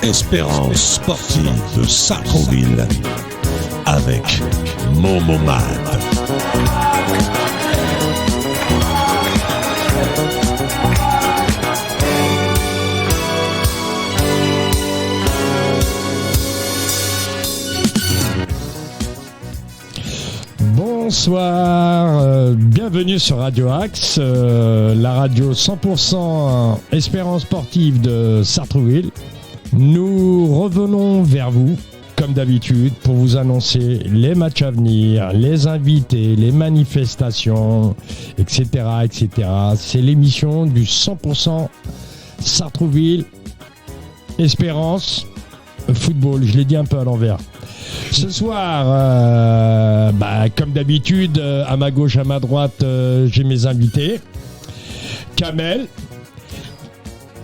Espérance sportive de Sartrouville avec Momomad. Bonsoir, bienvenue sur Radio Axe, la radio 100% Espérance sportive de Sartrouville. Nous revenons vers vous, comme d'habitude, pour vous annoncer les matchs à venir, les invités, les manifestations, etc., etc. C'est l'émission du 100% Sartrouville Espérance Football. Je l'ai dit un peu à l'envers. Ce soir, comme d'habitude, à ma gauche, à ma droite, j'ai mes invités. Kamel.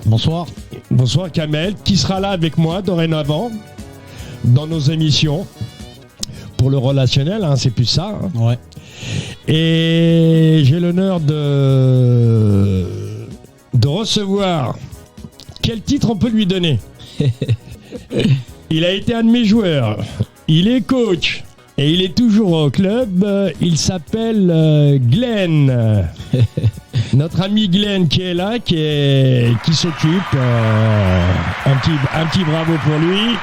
Bonsoir. Bonsoir Kamel, qui sera là avec moi dorénavant dans nos émissions pour le relationnel, hein, c'est plus ça. Hein. Ouais. Et j'ai l'honneur de recevoir. Quel titre on peut lui donner? Il a été un de mes joueurs. Il est coach. Et il est toujours au club. Il s'appelle Glenn. Notre ami Glenn qui est là, qui s'occupe. Un petit bravo pour lui.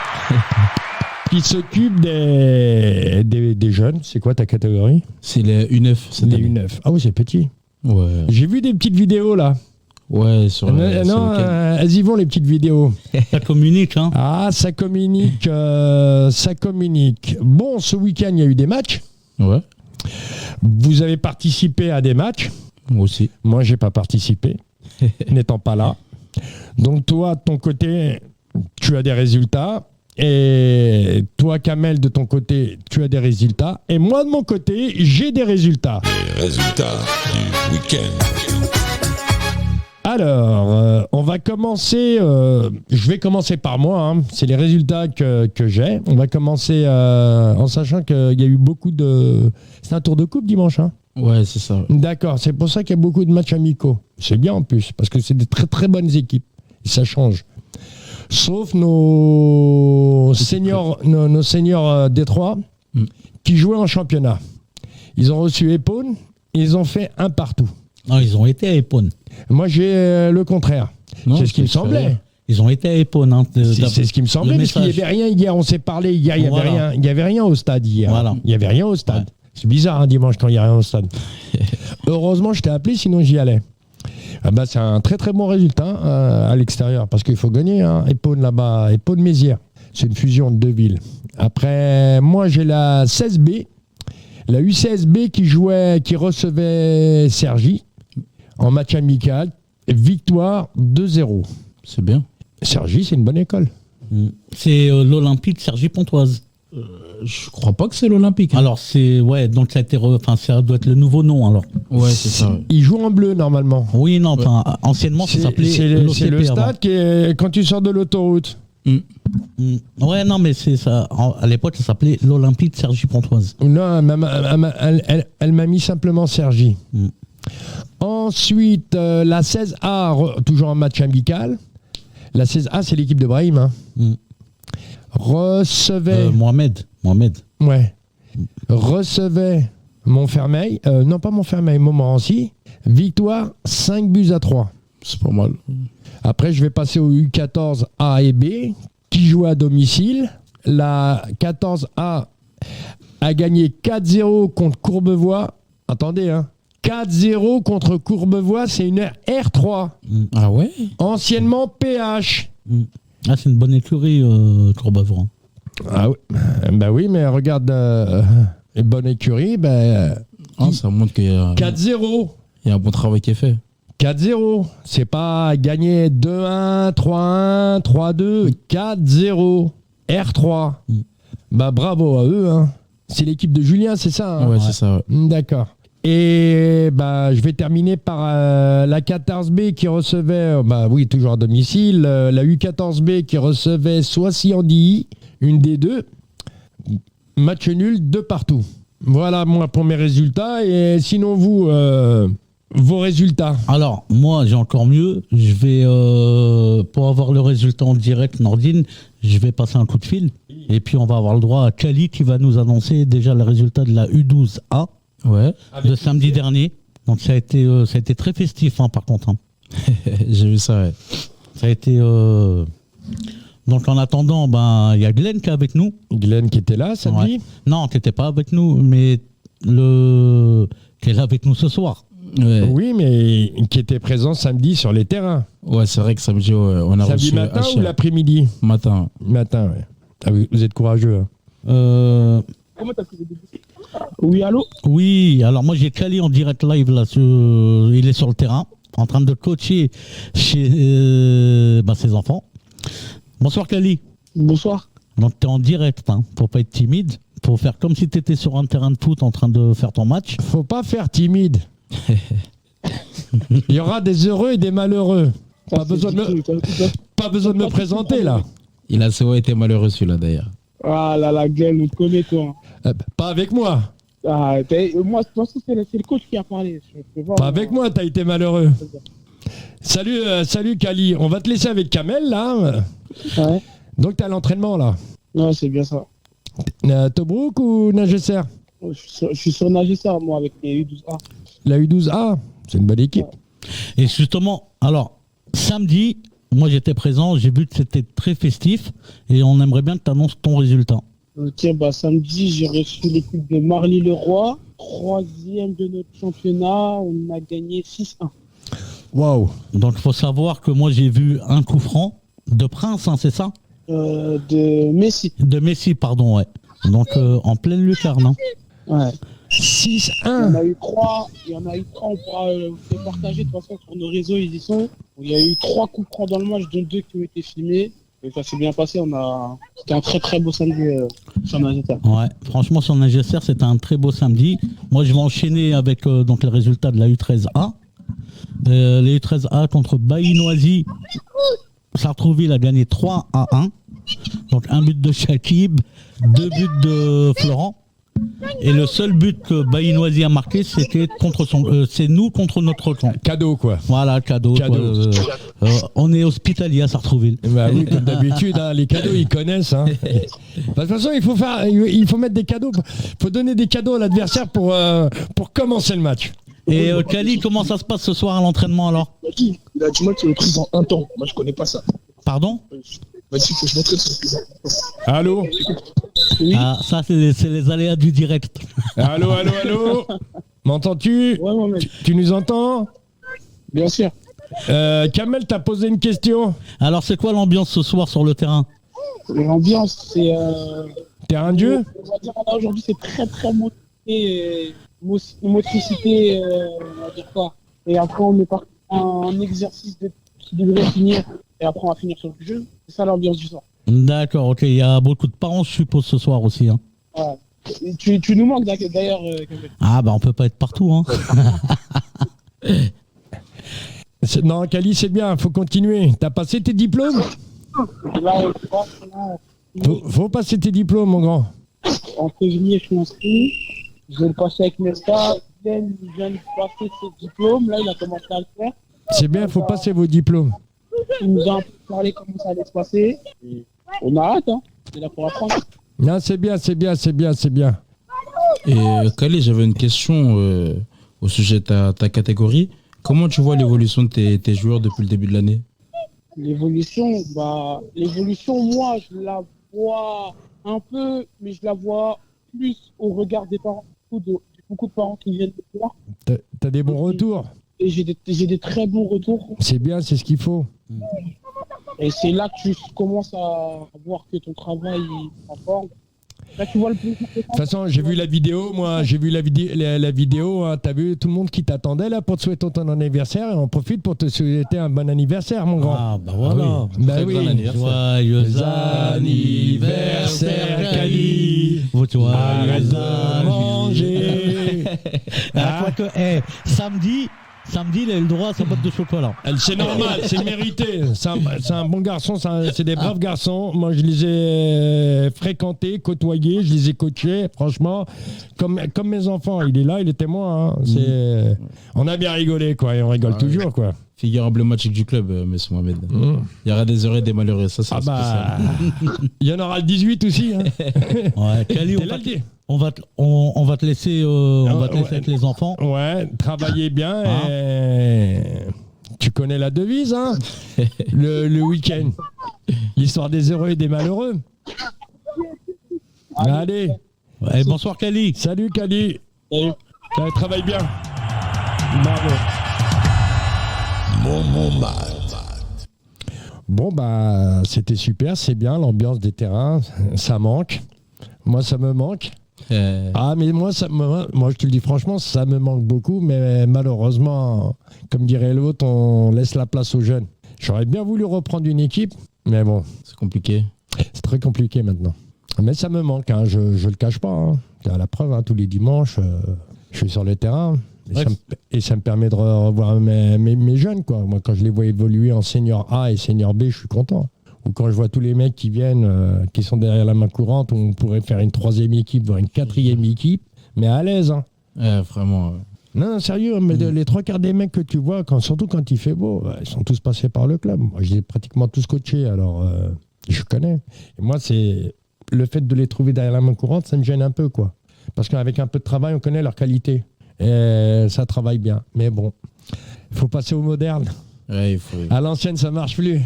Qui s'occupe des jeunes. C'est quoi ta catégorie? C'est les U9. Les U9. Ah oui, c'est petit. Ouais. J'ai vu des petites vidéos là. Ouais, sur elles y vont les petites vidéos. Ça communique, hein. Ah, ça communique. Ça communique. Bon, ce week-end, il y a eu des matchs. Ouais. Vous avez participé à des matchs. Moi aussi. Moi, j'ai pas participé, n'étant pas là. Donc, toi, de ton côté, tu as des résultats. Et toi, Kamel, de ton côté, tu as des résultats. Et moi, de mon côté, j'ai des résultats. Les résultats du week-end. Alors, on va commencer. Je vais commencer par moi. Hein. C'est les résultats que j'ai. On va commencer en sachant qu'il y a eu beaucoup de. C'est un tour de coupe dimanche. Hein. Ouais, c'est ça. D'accord. C'est pour ça qu'il y a beaucoup de matchs amicaux. C'est bien en plus parce que c'est des très très bonnes équipes. Et ça change. Sauf nos seniors Détroit qui jouaient en championnat. Ils ont reçu Epone. Ils ont fait un partout. Non, ils ont été à Epone. Moi, j'ai le contraire. Non, c'est ce qui me semblait. Ils ont été à Epone. Hein, c'est ce qui me semblait, parce qu'il n'y avait rien hier. On s'est parlé hier, il n'y avait rien au stade hier. Voilà. Il n'y avait rien au stade. Ouais. C'est bizarre, dimanche, quand il n'y a rien au stade. Heureusement, je t'ai appelé, sinon j'y allais. C'est un très très bon résultat à l'extérieur, parce qu'il faut gagner. Hein. Epone là-bas, Epone-Mézières. C'est une fusion de deux villes. Après, moi, j'ai la 16B, la U16B qui recevait Cergy. En match amical, victoire 2-0. C'est bien. Cergy, c'est une bonne école. C'est l'Olympique Cergy-Pontoise. Je crois pas que c'est l'Olympique. Hein. Alors, donc ça doit être le nouveau nom, alors. Ouais, c'est ça. Il joue en bleu, normalement. Oui, non, anciennement, ça s'appelait l'OCP. C'est le stade qui est quand tu sors de l'autoroute. Ouais, non, mais c'est ça. À l'époque, ça s'appelait l'Olympique Cergy-Pontoise. Non, elle m'a mis simplement Cergy. Ensuite, la 16A, toujours en match amical. La 16A, c'est l'équipe de Brahim. Hein. Recevait. Mohamed. Ouais. Recevait Montfermeil. Non, pas Montfermeil, Montmorency. Victoire 5-3. C'est pas mal. Après, je vais passer au U14 A et B qui jouent à domicile. La 14A a gagné 4-0 contre Courbevoie. Attendez, hein. 4-0 contre Courbevoie, c'est une R3. Ah ouais? Anciennement PH. Ah, c'est une bonne écurie, Courbevoie. Ah oui. Bah oui, mais regarde, une bonne écurie, ça montre qu'il y a 4-0. Il y a un bon travail qui est fait. 4-0. C'est pas gagné 2-1, 3-1, 3-2, 4-0. R3. Bravo à eux. Hein. C'est l'équipe de Julien, c'est ça? Hein? Ouais, c'est ça. Ouais. D'accord. Et bah, je vais terminer par la 14B qui recevait, toujours à domicile, la U14B qui recevait Soissy-Andilly, une des deux. Match nul, 2 partout. Voilà moi pour mes résultats. Et sinon vous, vos résultats? Alors, moi, j'ai encore mieux. Je vais, pour avoir le résultat en direct, Nordine, je vais passer un coup de fil. Et puis, on va avoir le droit à Kali qui va nous annoncer déjà le résultat de la U12A Ouais. de samedi dernier. Donc, ça a été très festif, hein, par contre. Hein. J'ai vu ça, ouais. Ça a été... Donc, en attendant, il y a Glenn qui est avec nous. Glenn qui était là samedi. Ouais. Non, tu n'étais pas avec nous, mais qui est là avec nous ce soir. Ouais, Oui, mais qui était présent samedi sur les terrains. ouais, c'est vrai que samedi, ouais, on a Samedi reçu matin HR. ou l'après-midi? Matin. Matin, ouais. Ah oui, vous êtes courageux. Hein. Comment t'as fait le début? Oui, allô? Oui, alors moi j'ai Kali en direct live là, il est sur le terrain en train de coacher chez ses enfants. Bonsoir Kali. Bonsoir. Donc tu es en direct, hein, pour pas être timide, pour faire comme si tu étais sur un terrain de foot en train de faire ton match. Faut pas faire timide. Il y aura des heureux et des malheureux. Pas besoin de me présenter là. Il a souvent été malheureux celui-là d'ailleurs. Ah là là, Glenn, on te connaît toi. Pas avec moi. Ah, moi, de toute façon, c'est le coach qui a parlé. Je peux voir, Pas avec moi, t'as été malheureux. Salut Kali. On va te laisser avec Kamel là. Ouais. Donc t'es à l'entraînement là. Ouais, c'est bien ça. Tobruk ou Nagesser? Je suis sur Nagesser, moi, avec les U12A. La U12A, c'est une bonne équipe. Et justement, alors samedi, moi j'étais présent, j'ai vu que c'était très festif et on aimerait bien que tu annonces ton résultat. Ok, samedi, j'ai reçu l'équipe de Marly-le-Roi, 3e de notre championnat. On a gagné 6-1. Waouh. Donc il faut savoir que moi j'ai vu un coup franc de Prince, hein, c'est ça? De Messi. De Messi, pardon, ouais. Donc en pleine lucarne. Hein. Ouais. 6-1. Il y en a eu 3, on pourra vous les partager de toute façon sur nos réseaux, ils y sont. Il y a eu 3 coups francs dans le match, dont 2 qui ont été filmés. Et ça s'est bien passé, c'était un très très beau samedi sur Nagesser. Ouais, franchement sur Nagesser c'était un très beau samedi. Moi je vais enchaîner avec donc les résultats de la U13A. Les U13A contre Bailly-Noisy. Sartrouville a gagné 3-1. Donc un but de Shakib, 2 buts de Florent. Et le seul but que Bailly-Noisy a marqué, c'était c'est nous contre notre camp. Cadeau quoi. Voilà, cadeau. On est hospitalier à Sartrouville. Bah oui, comme d'habitude, hein, les cadeaux ils connaissent. Hein. De toute façon, il faut mettre des cadeaux. Il faut donner des cadeaux à l'adversaire pour commencer le match. Et Kali, comment ça se passe ce soir à l'entraînement alors? Il a dit moi qu'il est pris dans un temps. Moi je connais pas ça. Pardon? Il m'a dit que je m'entraîne sur le Allô? Ah, ça c'est les aléas du direct. Allô? M'entends-tu? Ouais, Mohamed. Tu nous entends? Bien sûr. Kamel t'a posé une question. Alors c'est quoi l'ambiance ce soir sur le terrain? L'ambiance, c'est. Terrain de jeu? On va dire aujourd'hui, c'est très très motivé. Motricité, on va dire quoi. Et après, on est parti en exercice qui devrait finir. Et après, on va finir sur le jeu. C'est ça l'ambiance du soir. D'accord, ok. Il y a beaucoup de parents, je suppose, ce soir aussi. Hein. Ouais. Et tu nous manques d'ailleurs. Ah, on peut pas être partout. Hein. Non, Kali, c'est bien, faut continuer. T'as passé tes diplômes? Là, Faut passer tes diplômes, mon grand. en février, je suis inscrit. Je vais le passer avec Nesta. Il vient de passer ses diplômes. Là, il a commencé à le faire. C'est bien, faut passer vos diplômes. Il nous a un peu parlé comment ça allait se passer. Et on a hâte, hein. C'est là pour apprendre. Non, c'est bien. Et Kali, j'avais une question au sujet de ta catégorie. Comment tu vois l'évolution de tes joueurs depuis le début de l'année? L'évolution, moi, je la vois un peu, mais je la vois plus au regard des parents. Beaucoup de parents qui viennent me voir. T'as des bons retours. Et j'ai des très bons retours. C'est bien, c'est ce qu'il faut. Et c'est là que tu commences à voir que ton travail est en forme. Là, tu vois le plus. De toute façon, j'ai vu la vidéo, la vidéo, hein, t'as vu tout le monde qui t'attendait là pour te souhaiter ton anniversaire et on profite pour te souhaiter un bon anniversaire, mon grand. Ah, voilà. Joyeux anniversaire, Kali. Joyeux Arrête de manger. Quoique, samedi, il a eu le droit à sa boîte de chocolat. C'est normal, c'est mérité. C'est un bon garçon, c'est des braves garçons. Moi, je les ai fréquentés, côtoyés, je les ai coachés. Franchement, comme mes enfants. Il est là, il est témoin. Hein. On a bien rigolé, quoi, et on rigole toujours, quoi. Figure emblématique du club, monsieur Mohamed. Il y aura des heureux et des malheureux, ça c'est spécial. Il y en aura le 18 aussi. Hein. Ouais, Kali, on va te laisser, avec les enfants. Ouais, travaillez bien. Et... Tu connais la devise, hein. le week-end. L'histoire des heureux et des malheureux. Allez. Ouais, bonsoir Kali. Salut Kali. Salut. Travaille bien. Bravo. Bon, bah, c'était super, c'est bien, l'ambiance des terrains, ça manque. Moi, ça me manque. Ah, mais moi, je te le dis franchement, ça me manque beaucoup, mais malheureusement, comme dirait l'autre, on laisse la place aux jeunes. J'aurais bien voulu reprendre une équipe, mais bon. C'est compliqué. C'est très compliqué maintenant. Mais ça me manque, hein, je le cache pas. Hein. À la preuve, hein, tous les dimanches, je suis sur le terrain. Et ça me permet de revoir mes jeunes, quoi. Moi, quand je les vois évoluer en senior A et senior B, je suis content. Ou quand je vois tous les mecs qui viennent, qui sont derrière la main courante, où on pourrait faire une 3e équipe, voire une 4e équipe, mais à l'aise. Hein. Vraiment. Non, sérieux, mais les 3/4 des mecs que tu vois, surtout quand il fait beau, ils sont tous passés par le club. Moi, je les ai pratiquement tous coachés, alors je connais. Et moi, c'est le fait de les trouver derrière la main courante, ça me gêne un peu, quoi. Parce qu'avec un peu de travail, on connaît leur qualité. Et ça travaille bien. Mais bon, il faut passer au moderne. Ouais, à l'ancienne, ça marche plus.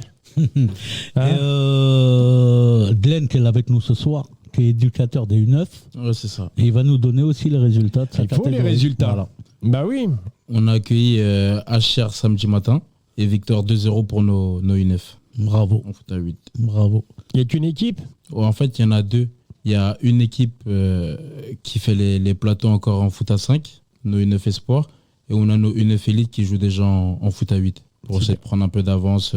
Hein? Glenn, qui est là avec nous ce soir, qui est éducateur des U9. Ouais, c'est ça. Et il va nous donner aussi les résultats de sa catégorie. Il faut les résultats. Voilà. Bah oui. On a accueilli HR samedi matin et victoire 2-0 pour nos U9. Bravo. On fout à 8. Bravo. Il y a qu'une équipe ? En fait, il y en a deux. Il y a une équipe qui fait les plateaux encore en foot à 5. Nos U9 Espoirs, et on a nos U9 Elite qui jouent déjà en foot à 8 pour essayer de prendre un peu d'avance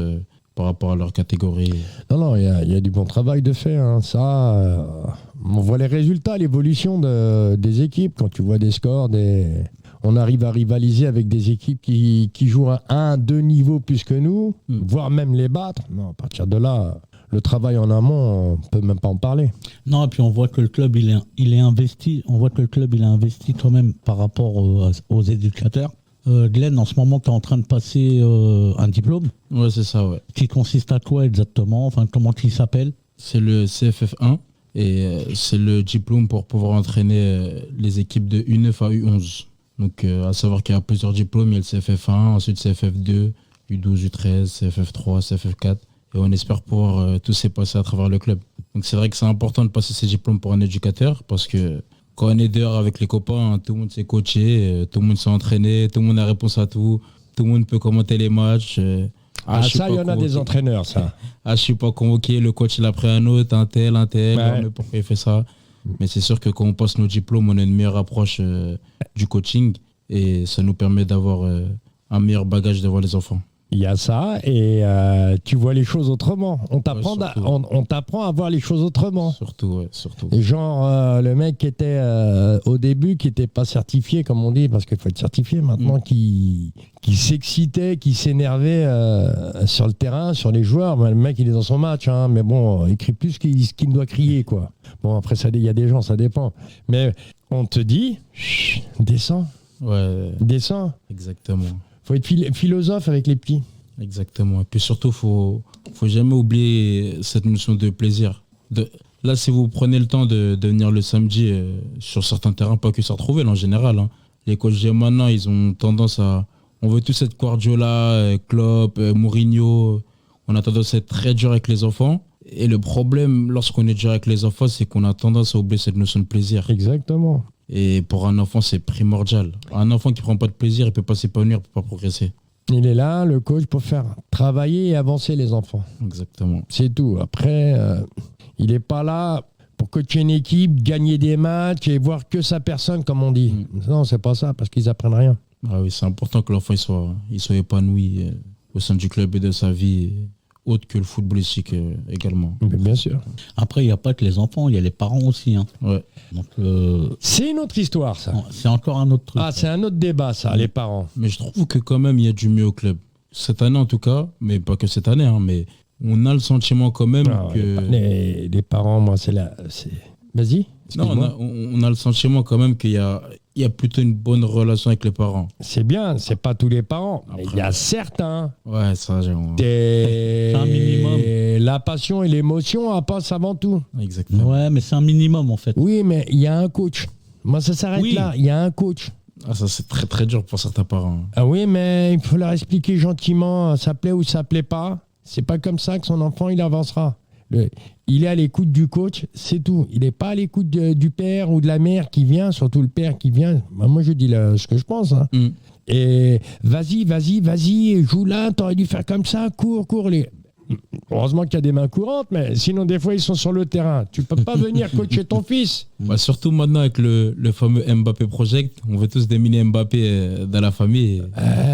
par rapport à leur catégorie. Non, il y a du bon travail de fait. Hein. Ça, on voit les résultats, l'évolution des équipes. Quand tu vois des scores, on arrive à rivaliser avec des équipes qui jouent à 1-2 niveaux plus que nous, voire même les battre. Non, à partir de là... Le travail en amont, on peut même pas en parler. Non, et puis on voit que le club il est investi. On voit que le club il est investi quand même par rapport aux éducateurs. Glenn, en ce moment, tu es en train de passer un diplôme. Ouais, c'est ça, ouais. Qui consiste à quoi exactement ? Enfin, comment il s'appelle ? C'est le CFF1 et c'est le diplôme pour pouvoir entraîner les équipes de U9 à U11. Donc, à savoir qu'il y a plusieurs diplômes. Il y a le CFF1, ensuite CFF2, U12, U13, CFF3, CFF4. Et on espère pouvoir tous ces passer à travers le club. Donc c'est vrai que c'est important de passer ces diplômes pour un éducateur parce que quand on est dehors avec les copains, tout le monde s'est coaché, tout le monde s'est entraîné, tout le monde a réponse à tout le monde peut commenter les matchs. Ça, il y en a des entraîneurs, ça. Je suis pas convoqué, le coach il a pris un autre, un tel, ouais. Mais pourquoi il fait ça ? Mais c'est sûr que quand on passe nos diplômes, on a une meilleure approche du coaching et ça nous permet d'avoir un meilleur bagage devant les enfants. Il y a ça, et tu vois les choses autrement. On t'apprend à voir les choses autrement. Surtout, ouais, surtout. Et genre, le mec qui était au début, qui n'était pas certifié, comme on dit, parce qu'il faut être certifié maintenant, qui s'excitait, qui s'énervait sur le terrain, sur les joueurs. Le mec, il est dans son match, hein, mais bon, il crie plus qu'il ne doit crier, quoi. Bon, après, il y a des gens, ça dépend. Mais on te dit, descends. Ouais. Descends. Exactement. Faut être philosophe avec les petits. Exactement. Et puis surtout, faut jamais oublier cette notion de plaisir. Là, si vous prenez le temps de venir le samedi sur certains terrains, pas que Sartrouville en général, hein, les coachs de maintenant, ils ont tendance à... On veut tous être Guardiola, Klopp, Mourinho. On a tendance à être très dur avec les enfants. Et le problème, lorsqu'on est dur avec les enfants, c'est qu'on a tendance à oublier cette notion de plaisir. Exactement. Et pour un enfant, c'est primordial. Un enfant qui ne prend pas de plaisir, il ne peut pas s'épanouir, il ne peut pas progresser. Il est là, le coach, pour faire travailler et avancer les enfants. Exactement. C'est tout. Après, il n'est pas là pour coacher une équipe, gagner des matchs et voir que sa personne, comme on dit. Non, c'est pas ça, parce qu'ils apprennent rien. Ah oui, c'est important que l'enfant il soit épanoui au sein du club et de sa vie autre que le footballistique également. Mais bien sûr. Après, il n'y a pas que les enfants, il y a les parents aussi. Hein. Ouais. Donc, C'est une autre histoire, ça. c'est encore un autre truc. Ah, c'est un autre débat, ça, les parents. Mais je trouve que quand même, il y a du mieux au club. Cette année en tout cas, mais pas que cette année, hein, mais on a le sentiment quand même Non, que... les parents, moi, c'est la... Vas-y. Non, excuse-moi. on a le sentiment quand même qu'il y a plutôt une bonne relation avec les parents. C'est bien, c'est pas tous les parents. Mais Après, il y a certains. Ouais, ça, C'est un minimum. La passion et l'émotion passent avant tout. exactement. Ouais, mais c'est un minimum en fait. Oui, mais il y a un coach. Moi, ça s'arrête Oui. là. Il y a un coach. Ah, ça, c'est très très dur pour certains parents. Ah oui, mais il faut leur expliquer gentiment. Ça plaît ou ça plaît pas. C'est pas comme ça que son enfant il avancera. Il est à l'écoute du coach, c'est tout. Il n'est pas à l'écoute du père ou de la mère qui vient, surtout le père qui vient. Bah, moi, je dis ce que je pense. Hein. Mm. Et vas-y, joue là, t'aurais dû faire comme ça, cours. Heureusement qu'il y a des mains courantes, mais sinon, des fois, ils sont sur le terrain. Tu peux pas venir coacher ton fils. Bah, surtout maintenant avec le fameux Mbappé Project, on veut tous des mini Mbappé dans la famille.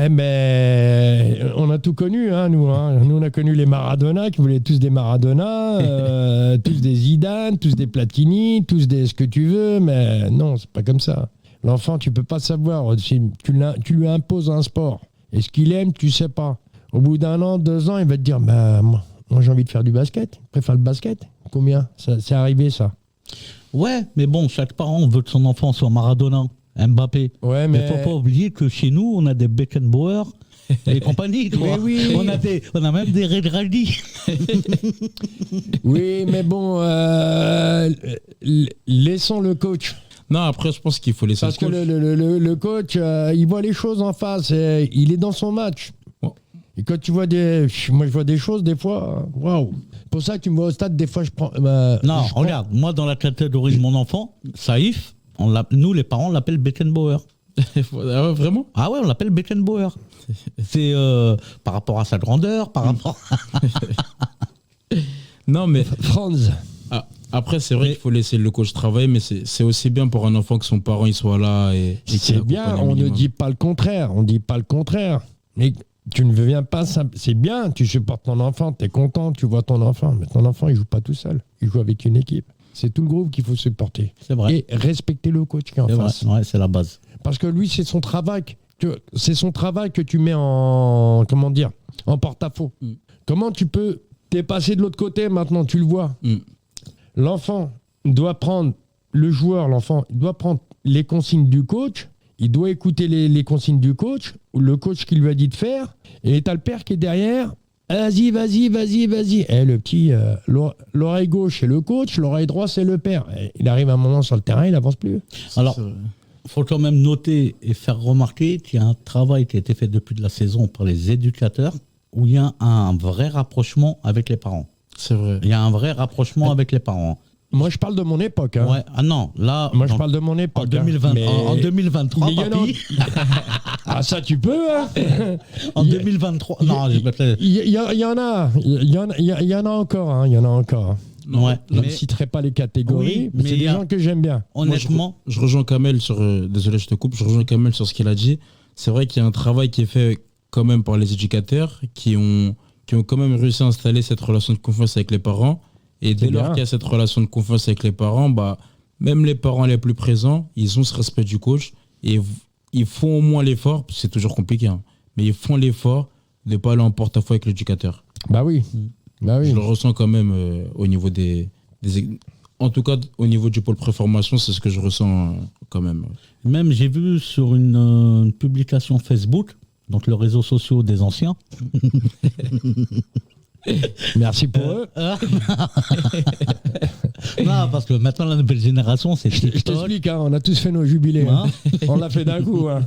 Mais on a tout connu, hein, nous. Hein. Nous, on a connu les Maradona qui voulaient tous des Maradona, tous des Zidane, tous des Platini, tous des ce que tu veux, mais non, c'est pas comme ça. L'enfant, tu peux pas savoir. Si tu lui imposes un sport. Et ce qu'il aime, tu sais pas. Au bout d'un an, 2 ans, il va te dire bah, moi j'ai envie de faire du basket. Je préfère le basket. Combien c'est arrivé, ça. Ouais, mais bon, chaque parent veut que son enfant soit Maradona, Mbappé. Ouais, Mais faut pas oublier que chez nous, on a des Beckenbauer et compagnie. Tu vois. oui. On a même des Regragui. Oui, mais bon, laissons le coach. Non, après, je pense qu'il faut laisser Parce que le coach. le coach, il voit les choses en face. Et il est dans son match. Bon. Et quand tu vois moi je vois des choses des fois, waouh. Pour ça que tu me vois au stade, des fois je prends. Non, regarde, moi dans la catégorie de mon enfant, Saïf, nous les parents l'appellent Beckenbauer. Ah ouais, vraiment? Ah ouais, on l'appelle Beckenbauer. C'est par rapport à sa grandeur, par rapport. Non, mais Franz. après, c'est vrai qu'il faut laisser le coach travailler, mais c'est aussi bien pour un enfant que son parent il soit là. Et C'est bien, on ne dit pas le contraire. On dit pas le contraire. Mais tu ne viens pas. C'est bien, tu supportes ton enfant, tu es content, tu vois ton enfant. Mais ton enfant, il joue pas tout seul. Il joue avec une équipe. C'est tout le groupe qu'il faut supporter. C'est vrai. Et respecter le coach qui est en C'est vrai, face. ouais, c'est la base. Parce que lui, c'est son travail. C'est son travail que tu mets en porte-à-faux. Mm. Comment tu peux... T'es passé de l'autre côté, maintenant, tu le vois. Mm. L'enfant doit prendre... l'enfant doit prendre les consignes du coach. Il doit écouter les consignes du coach, ou le coach qui lui a dit de faire. Et t'as le père qui est derrière. Vas-y. Et le petit, l'oreille gauche, c'est le coach, l'oreille droite, c'est le père. Et il arrive à un moment sur le terrain, il n'avance plus. Alors, il faut quand même noter et faire remarquer qu'il y a un travail qui a été fait depuis de la saison par les éducateurs où il y a un vrai rapprochement avec les parents. C'est vrai. Il y a un vrai rapprochement avec les parents. Moi, je parle de mon époque. Hein. Ouais. Ah non, là. Moi, je parle de mon époque. En 2020, hein. Mais- en 2023, Mais il y en a- papy. Ah, ça, tu peux, hein. En 2023. Non, je me plais. Il y en a. Il y en a encore. Hein. Il y en a encore. Non, Ouais, Je ne mais citerai pas les catégories, Oui, mais mais c'est il des y a- gens que j'aime bien. honnêtement, Je rejoins Kamel sur... désolé, je te coupe. Je rejoins Kamel sur ce qu'il a dit. C'est vrai qu'il y a un travail qui est fait quand même par les éducateurs qui ont quand même réussi à installer cette relation de confiance avec les parents. Et dès C'est lors bien. qu'il y a cette relation de confiance avec les parents, bah, même les parents les plus présents, ils ont ce respect du coach et ils font au moins l'effort, c'est toujours compliqué, hein, mais ils font l'effort de ne pas aller en porte-à-faux avec l'éducateur. Bah oui. Bah oui. Je le ressens quand même au niveau en tout cas, au niveau du pôle préformation, c'est ce que je ressens quand même. même j'ai vu sur une publication Facebook, donc le réseau social des anciens. Merci pour eux. Non, parce que maintenant la nouvelle génération, c'est Je TikTok. t'explique, hein, on a tous fait nos jubilés. Hein. Hein. On l'a fait d'un coup. Hein.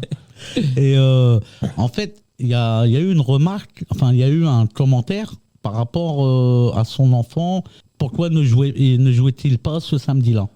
Et en fait, il y a eu une remarque, enfin, il y a eu un commentaire par rapport à son enfant. Pourquoi ne jouait-il pas ce samedi-là?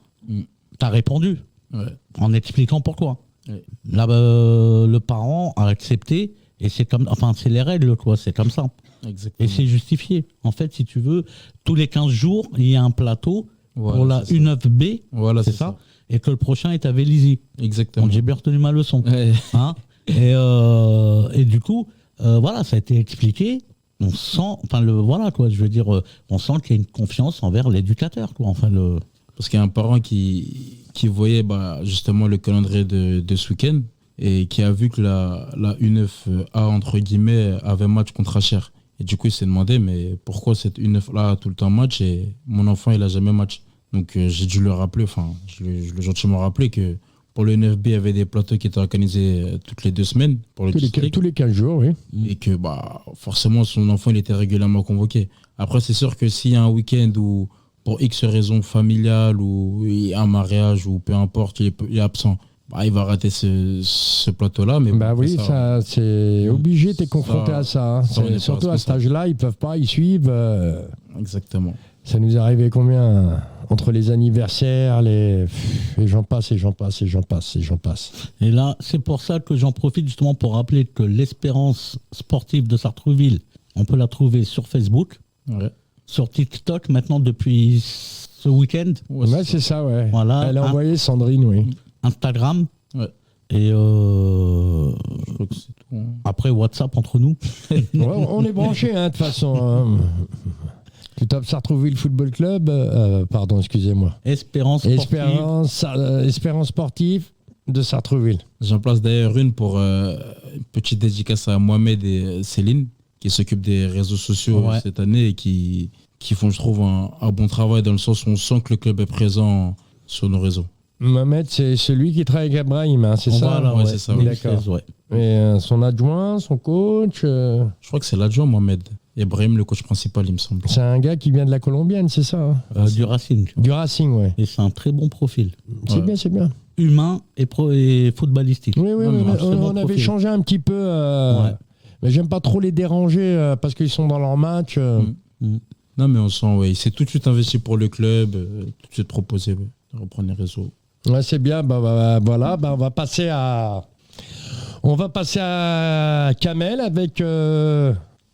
T'as répondu Ouais. en expliquant pourquoi. Ouais. Là, le parent a accepté et c'est comme, enfin, c'est les règles, quoi. C'est comme ça. Exactement. Et c'est justifié. En fait, si tu veux, tous les 15 jours, il y a un plateau Voilà, pour la c'est ça. U9B, Voilà, c'est ça, et que le prochain est à Vélizy. Exactement. Donc j'ai bien retenu ma leçon. Ouais. Hein et du coup, voilà, ça a été expliqué. on sent, enfin voilà quoi, je veux dire, on sent qu'il y a une confiance envers l'éducateur quoi. Enfin Parce qu'il y a un parent qui voyait justement le calendrier de ce week-end et qui a vu que la U9A entre guillemets avait match contre Acher. Et du coup il s'est demandé mais pourquoi cette U9 là a tout le temps match et mon enfant il a jamais match. Donc j'ai dû le rappeler, je l'ai gentiment rappelé que pour le 9B, il y avait des plateaux qui étaient organisés toutes les 2 semaines pour le district. Tous les 15 jours, oui. Et que forcément, son enfant il était régulièrement convoqué. Après, c'est sûr que s'il y a un week-end où, pour X raisons familiales, ou il y a un mariage, ou peu importe, il est absent, il va rater ce plateau-là. Mais ça, c'est obligé, tu es confronté à ça. Hein. Surtout à cet âge-là, ils peuvent pas, ils suivent. Exactement. Ça nous est arrivé combien entre les anniversaires, et j'en passe. Et là, c'est pour ça que j'en profite justement pour rappeler que l'Espérance sportive de Sartrouville, on peut la trouver sur Facebook, sur TikTok maintenant depuis ce week-end. Ouais, c'est ça, ouais. Voilà, elle a envoyé Sandrine, oui. Instagram. Ouais. Et je crois que c'est tout. Après WhatsApp entre nous. On est branchés, de toute façon. Tu tapes Sartrouville Football Club, pardon, excusez-moi. Espérance sportive de Sartrouville. J'en place d'ailleurs une pour une petite dédicace à Mohamed et Céline, qui s'occupent des réseaux sociaux cette année et qui font, je trouve, un bon travail dans le sens où on sent que le club est présent sur nos réseaux. Mohamed, c'est celui qui travaille avec Abraham, hein, c'est ça? Voilà, c'est ça. D'accord. Et son adjoint, son coach Je crois que c'est l'adjoint Mohamed. Et Brahim, le coach principal, il me semble. C'est un gars qui vient de la Colombienne, c'est ça? Du Racing. Du Racing, ouais. Et c'est un très bon profil. C'est bien. Humain et footballistique. Oui, on avait changé un petit peu. Mais j'aime pas trop les déranger parce qu'ils sont dans leur match. Non, mais on sent, il s'est tout de suite investi pour le club, tout de suite proposé de reprendre les réseaux. Ouais, c'est bien. Voilà, on va passer à Kamel avec.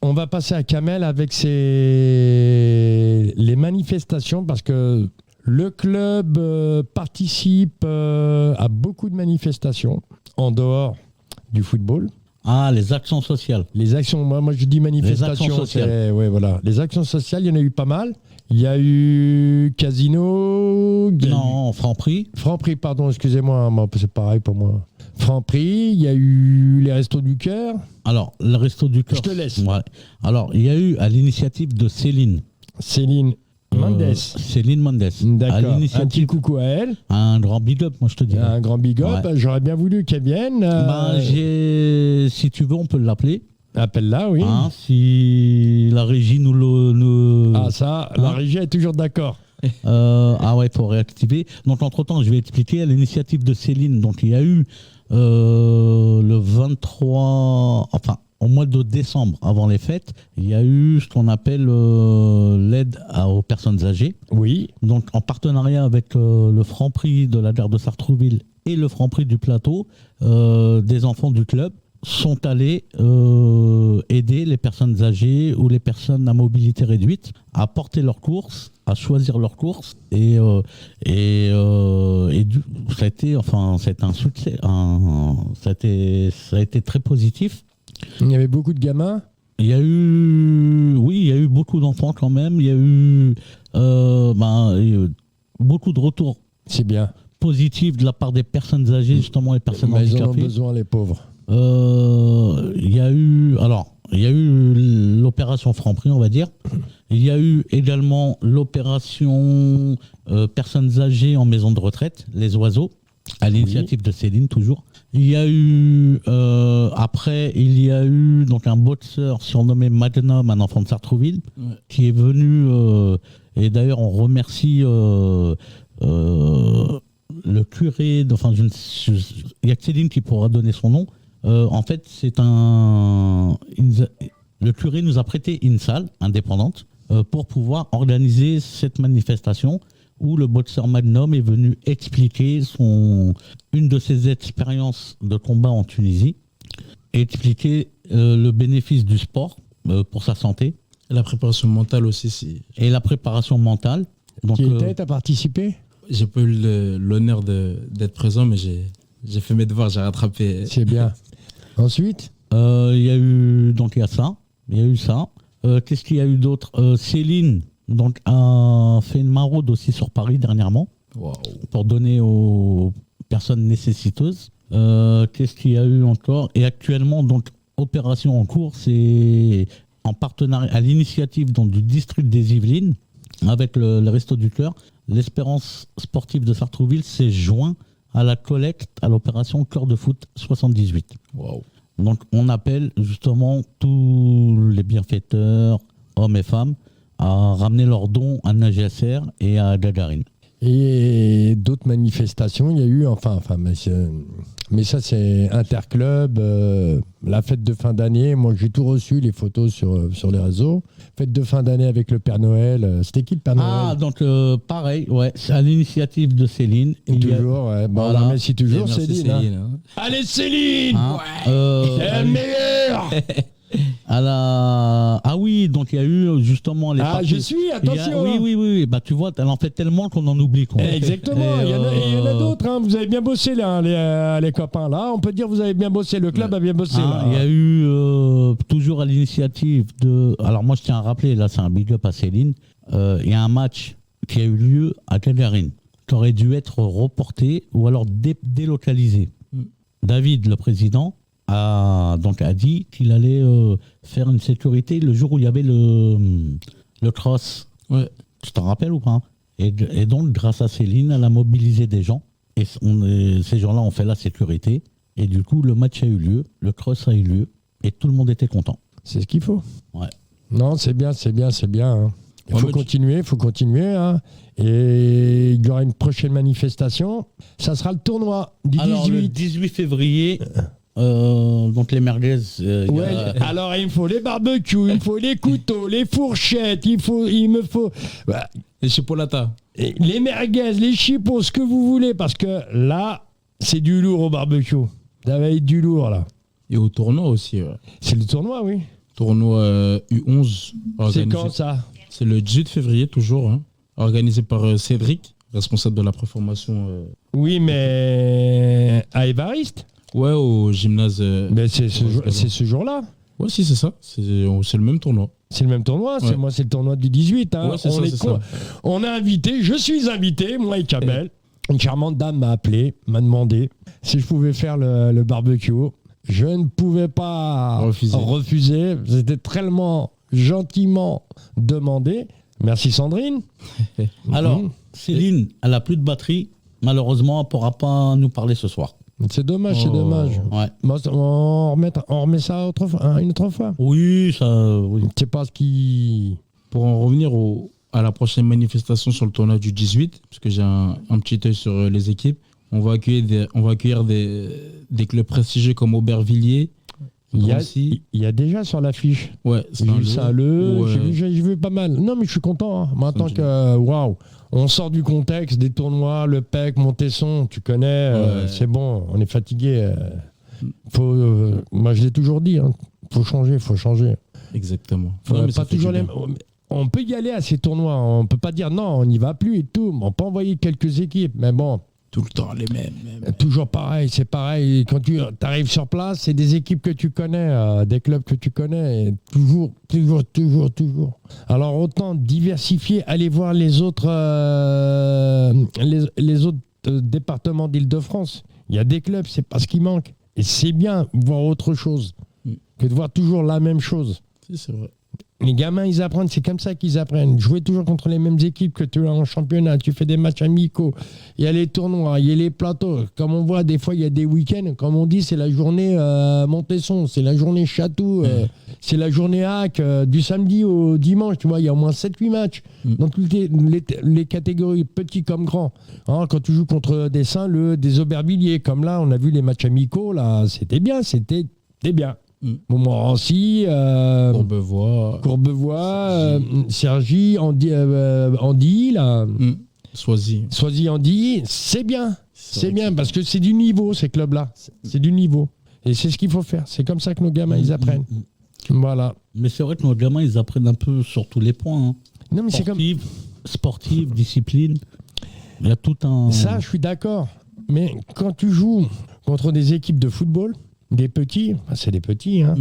On va passer à Kamel avec les manifestations parce que le club participe à beaucoup de manifestations en dehors du football. Ah, les actions sociales. Les actions, moi je dis manifestations. Les actions sociales. Voilà. Les actions sociales, il y en a eu pas mal. Il y a eu Casino. Non, Franprix. Franprix, pardon, excusez-moi, c'est pareil pour moi. Franprix, il y a eu les Restos du Cœur. Alors, le Resto du Cœur. Je te laisse. Ouais. Alors, il y a eu à l'initiative de Céline Mendes. Céline Mendes. D'accord. Un petit coucou à elle. Un grand big up, moi je te dis. Un grand big up. Ouais. J'aurais bien voulu qu'elle vienne. Si tu veux, on peut l'appeler. Appelle-la, oui. Si la régie nous... La régie est toujours d'accord. Il faut réactiver. Donc, entre-temps, je vais expliquer à l'initiative de Céline. Donc, il y a eu le 23... Enfin, au mois de décembre, avant les fêtes, il y a eu ce qu'on appelle l'aide aux personnes âgées. Oui. Donc, en partenariat avec le Franprix de la gare de Sartrouville et le Franprix du Plateau, des enfants du club sont allés aider les personnes âgées ou les personnes à mobilité réduite à porter leurs courses, à choisir leurs courses et ça a été un succès, ça a été très positif. Il y avait beaucoup de gamins. Il y a eu beaucoup d'enfants quand même. Il y a eu beaucoup de retours. C'est bien. Positifs de la part des personnes âgées, justement les personnes handicapées. Ils en ont besoin, les pauvres. Il y a eu l'opération Franprix, on va dire. Il y a eu également l'opération personnes âgées en maison de retraite, les oiseaux, à l'initiative de Céline toujours. Il y a eu donc un boxeur surnommé Magnum, un enfant de Sartrouville, qui est venu et d'ailleurs on remercie le curé, il y a que Céline qui pourra donner son nom. En fait, le curé nous a prêté une salle indépendante pour pouvoir organiser cette manifestation où le boxeur Magnum est venu expliquer une de ses expériences de combat en Tunisie, et expliquer le bénéfice du sport pour sa santé. Et la préparation mentale aussi. Et la préparation mentale. Donc, t'as participé? J'ai pas eu l'honneur d'être présent, mais j'ai fait mes devoirs, j'ai rattrapé. C'est bien. Ensuite, il y a eu ça. Qu'est-ce qu'il y a eu d'autre? Céline donc, a fait une maraude aussi sur Paris dernièrement pour donner aux personnes nécessiteuses. Qu'est-ce qu'il y a eu encore? Et actuellement, donc, opération en cours, c'est en partenariat, à l'initiative donc, du district des Yvelines, avec le Resto du Cœur. L'Espérance sportive de Sartrouville s'est joint à la collecte à l'opération Cœur de foot 78. Donc on appelle justement tous les bienfaiteurs, hommes et femmes, à ramener leurs dons à Nagesser et à Gagarine. Et d'autres manifestations, il y a eu, mais ça c'est interclub, la fête de fin d'année, moi j'ai tout reçu, les photos sur les réseaux. Fête de fin d'année avec le Père Noël, c'était qui le Père Noël? Ah, donc pareil, ouais, c'est à l'initiative de Céline. Toujours, ouais. Bon, voilà. on remercie toujours Merci Céline. hein. Allez Céline, Hein, elle meilleure. Ah oui, donc il y a eu justement les Ah, parties- je suis, attention. Oui, bah tu vois, elle en fait tellement qu'on en oublie. Quoi. Exactement, Et, il y en a d'autres, hein. Vous avez bien bossé là, les copains. Là, on peut dire que vous avez bien bossé, le club a bien bossé. Ah, là. il y a eu, toujours à l'initiative de... Alors moi je tiens à rappeler, là c'est un big up à Céline, il y a un match qui a eu lieu à Gagarine, qui aurait dû être reporté ou alors délocalisé. David, le président, a dit qu'il allait faire une sécurité le jour où il y avait le cross. Ouais. Tu t'en rappelles ou pas? Et donc, grâce à Céline, elle a mobilisé des gens. Et ces gens-là ont fait la sécurité. Et du coup, le match a eu lieu, le cross a eu lieu. Et tout le monde était content. C'est ce qu'il faut. Ouais. Non, c'est bien. Hein. Il Ouais, faut mais continuer. Hein. Et il y aura une prochaine manifestation. Ça sera le tournoi du Alors, 18. le 18 février, donc les merguez... Ouais, alors il me faut les barbecues, il me faut les couteaux, les fourchettes, il me faut Les chipolatas. les merguez, les chipots, ce que vous voulez, parce que là, c'est du lourd au barbecue. Ça va être du lourd là. Et au tournoi aussi. Ouais. C'est le tournoi, oui. Tournoi U11. C'est organisé- quand ça? C'est le 18 février toujours. Hein, organisé par Cédric, responsable de la préformation. Oui, mais à Évariste. Ouais, au gymnase. Mais c'est ce jour-là. Ouais, si, c'est ça. C'est le même tournoi. C'est le même tournoi, Ouais. c'est le tournoi du 18. Hein. Ouais, c'est ça, c'est ça. On a invité, je suis invité, moi et Kamel. Une charmante dame m'a appelé, m'a demandé si je pouvais faire le barbecue. Je ne pouvais pas refuser. C'était tellement gentiment demandé. Merci Sandrine. Alors, Céline, elle a plus de batterie. Malheureusement, elle ne pourra pas nous parler ce soir. C'est dommage, c'est dommage. Ouais. Bon, on remet ça une autre fois. Oui, ça... Oui. C'est pas ce qui... Pour en revenir à la prochaine manifestation sur le tournoi du 18, parce que j'ai un petit œil sur les équipes, on va accueillir des clubs prestigieux comme Aubervilliers. Il Drancy. y a déjà sur l'affiche. Ouais, J'ai vu ça, Ouais. j'ai vu pas mal. Non, mais je suis content. Hein. Maintenant que, waouh, on sort du contexte des tournois, le PEC, Montesson, tu connais, Ouais. c'est bon, on est fatigué. Moi, je l'ai toujours dit, hein, faut changer. Exactement. Ouais, Non, mais ça pas fait toujours du les... bien. On peut y aller à ces tournois, on peut pas dire non, on n'y va plus et tout. On peut envoyer quelques équipes, mais bon. Tout le temps les mêmes. Toujours pareil, c'est pareil. Quand tu arrives sur place, c'est des équipes que tu connais, des clubs que tu connais. Et toujours. Alors autant diversifier, aller voir les autres, les autres départements d'Île-de-France. Il y a des clubs, c'est pas ce qui manque. Et c'est bien voir autre chose que de voir toujours la même chose. Si, c'est vrai. Les gamins, ils apprennent, c'est comme ça qu'ils apprennent. Jouer toujours contre les mêmes équipes que tu as en championnat. Tu fais des matchs amicaux. Il y a les tournois, il y a les plateaux. Comme on voit, des fois, il y a des week-ends. Comme on dit, c'est la journée Montesson, c'est la journée Chatou, c'est la journée Hack, du samedi au dimanche. Tu vois, il y a au moins 7-8 matchs dans toutes les catégories, petits comme grands. Hein, quand tu joues contre des Saint-Leu, des Aubervilliers, comme là, on a vu les matchs amicaux, là, c'était bien. Montmorency, Courbevoie, Cergy, Andy, là. Soisy-Andy, c'est bien. C'est bien parce que c'est du niveau, ces clubs-là. C'est du niveau. Et c'est ce qu'il faut faire. C'est comme ça que nos gamins, ils apprennent. Voilà. Mais c'est vrai que nos gamins, ils apprennent un peu sur tous les points. Hein. Non, mais c'est comme... Sportive, discipline. Il y a tout un... Ça, je suis d'accord. Mais quand tu joues contre des équipes de football, des petits, c'est des petits, hein.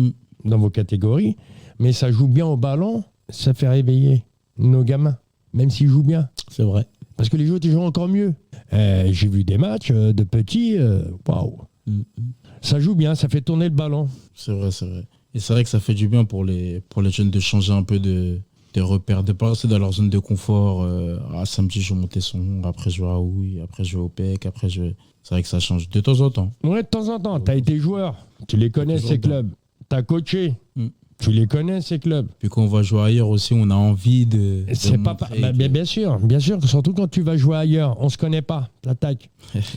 dans vos catégories, mais ça joue bien au ballon, ça fait réveiller nos gamins, même s'ils jouent bien. C'est vrai. Parce que les autres, ils jouent encore mieux. J'ai vu des matchs de petits, waouh. Ça joue bien, ça fait tourner le ballon. C'est vrai. Et c'est vrai que ça fait du bien pour les jeunes de changer un peu de repères, de passer dans leur zone de confort. Samedi, je montais son, après je vais à Houille, après je vais au PEC, après je vais... C'est vrai que ça change de temps en temps. Ouais, de temps en temps. Tu as été joueur, tu les connais ces clubs. Tu as coaché, tu les connais ces clubs. Puis quand on va jouer ailleurs aussi, on a envie de. C'est pas bien sûr, surtout quand tu vas jouer ailleurs, on se connaît pas, l'attaque.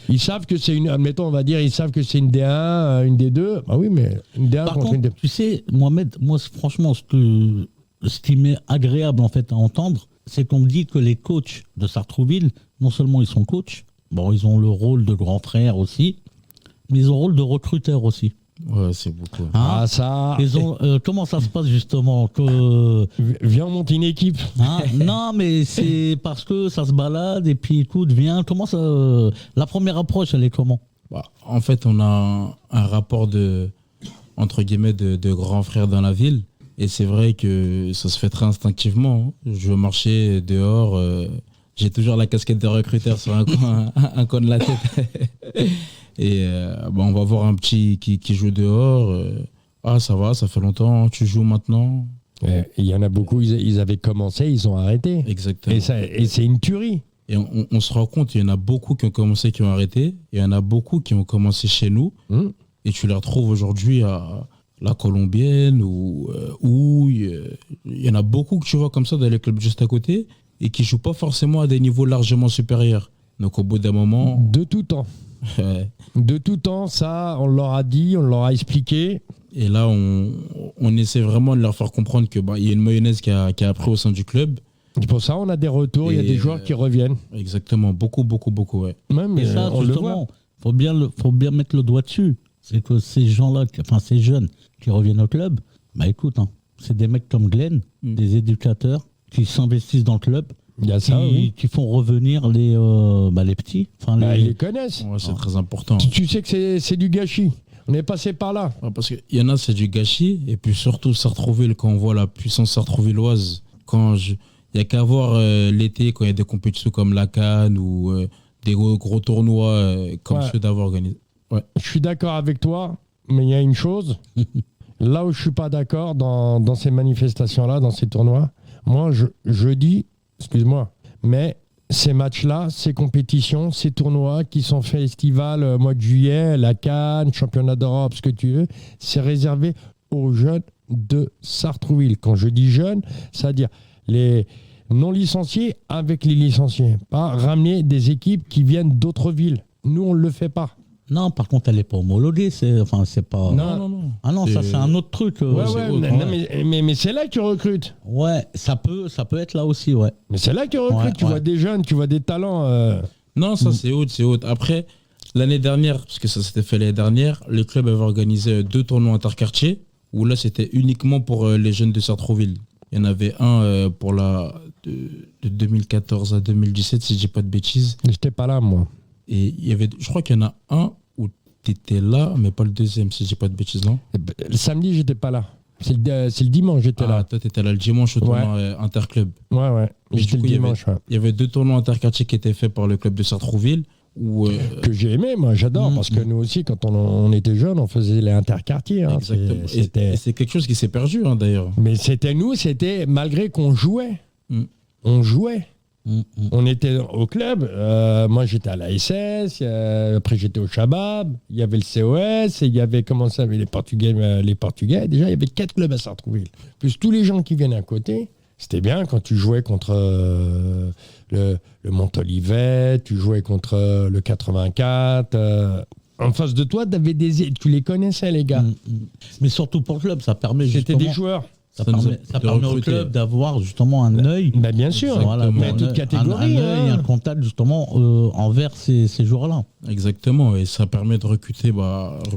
Ils savent que c'est une, admettons, on va dire, ils savent que c'est une D1, une D2. Bah oui, mais une D1 Par contre une contre, D2. tu sais, Mohamed, moi franchement, ce qui m'est agréable en fait à entendre, c'est qu'on me dit que les coachs de Sartrouville, non seulement ils sont coachs, bon, ils ont le rôle de grand frère aussi, mais ils ont le rôle de recruteur aussi. Ouais, c'est beaucoup. Hein, Ça. ils ont, comment ça se passe justement Viens, on monte une équipe. hein, non, mais c'est parce que ça se balade et puis écoute, viens. Comment ça la première approche, elle est comment? En fait, on a un rapport entre guillemets de grands frères dans la ville. Et c'est vrai que ça se fait très instinctivement. Je veux marcher dehors. J'ai toujours la casquette de recruteur sur un coin de la tête. Et on va voir un petit qui joue dehors. Ah, ça va, ça fait longtemps, tu joues maintenant. Il y en a beaucoup, ils avaient commencé, ils ont arrêté. Exactement. Et c'est une tuerie. Et on se rend compte, il y en a beaucoup qui ont commencé, qui ont arrêté. Et il y en a beaucoup qui ont commencé chez nous. Et tu les retrouves aujourd'hui à la Colombienne ou il y en a beaucoup que tu vois comme ça dans les clubs juste à côté et qui ne jouent pas forcément à des niveaux largement supérieurs. Donc au bout d'un moment... De tout temps. De tout temps, ça, on leur a dit, on leur a expliqué. Et là, on essaie vraiment de leur faire comprendre qu'il y a une mayonnaise qui a appris au sein du club. Et pour ça, on a des retours, il y a des joueurs qui reviennent. Exactement, beaucoup, ouais. Même, et ça, on justement, faut bien mettre le doigt dessus. C'est que ces gens-là, enfin ces jeunes qui reviennent au club, bah écoute, hein, c'est des mecs comme Glenn, des éducateurs qui s'investissent dans le club. Il y a ça, qui font revenir les petits. Ils les connaissent. Ouais, c'est très important. Tu sais que c'est du gâchis. On est passé par là. Ouais, parce qu'il y en a, c'est du gâchis. Et puis surtout, Sartrouville, quand on voit la puissance sartrouvilloise, il n'y a qu'à voir l'été, quand il y a des compétitions comme la CAN ou des gros tournois comme ceux d'avoir organisé. Ouais. Je suis d'accord avec toi, mais il y a une chose. Là où je ne suis pas d'accord dans ces manifestations-là, dans ces tournois, moi, je dis... Excuse-moi, mais ces matchs-là, ces compétitions, ces tournois qui sont faits estivales, mois de juillet, la CAN, championnat d'Europe, ce que tu veux, c'est réservé aux jeunes de Sartrouville. Quand je dis jeunes, c'est-à-dire les non licenciés avec les licenciés. Pas ramener des équipes qui viennent d'autres villes. Nous, on ne le fait pas. Non, par contre, elle n'est pas homologuée. C'est pas. Non. Ah non, ça c'est un autre truc. Mais c'est là que tu recrutes. Ouais, ça peut être là aussi, ouais. Mais c'est là que tu recrutes. Tu vois des jeunes, tu vois des talents. Non, ça c'est haute. Après, l'année dernière, parce que ça s'était fait l'année dernière, le club avait organisé 2 tournois interquartiers, où là c'était uniquement pour les jeunes de Sartrouville. Il y en avait un pour de 2014 à 2017, si je dis pas de bêtises. J'étais pas là, moi. Et je crois qu'il y en a un où tu étais là, mais pas le deuxième, si je dis pas de bêtises, non? Le samedi, j'étais pas là. C'est le dimanche, j'étais là. Toi, tu étais là le dimanche au tournoi interclub. Ouais. J'étais le dimanche. Il y avait 2 tournois interquartiers qui étaient faits par le club de Sartrouville. Que j'ai aimé, moi, j'adore, parce que nous aussi, quand on était jeunes, on faisait les interquartiers. Hein, exactement. Et c'est quelque chose qui s'est perdu, hein, d'ailleurs. Mais c'était malgré qu'on jouait. On jouait. On était au club, moi j'étais à la SS, après j'étais au Shabab, il y avait le COS, et il y avait, comment ça, les Portugais. Déjà, il y avait 4 clubs à Sartrouville. Plus tous les gens qui viennent à côté, c'était bien quand tu jouais contre le Montolivet, tu jouais contre le 84. En face de toi, tu les connaissais, les gars. Mais surtout pour le club, ça permet C'était justement... des joueurs. Ça permet au club d'avoir justement un œil. Bah bien sûr, mais toute catégorie. Un œil, un contact justement envers ces joueurs-là. Exactement, et ça permet de recruter.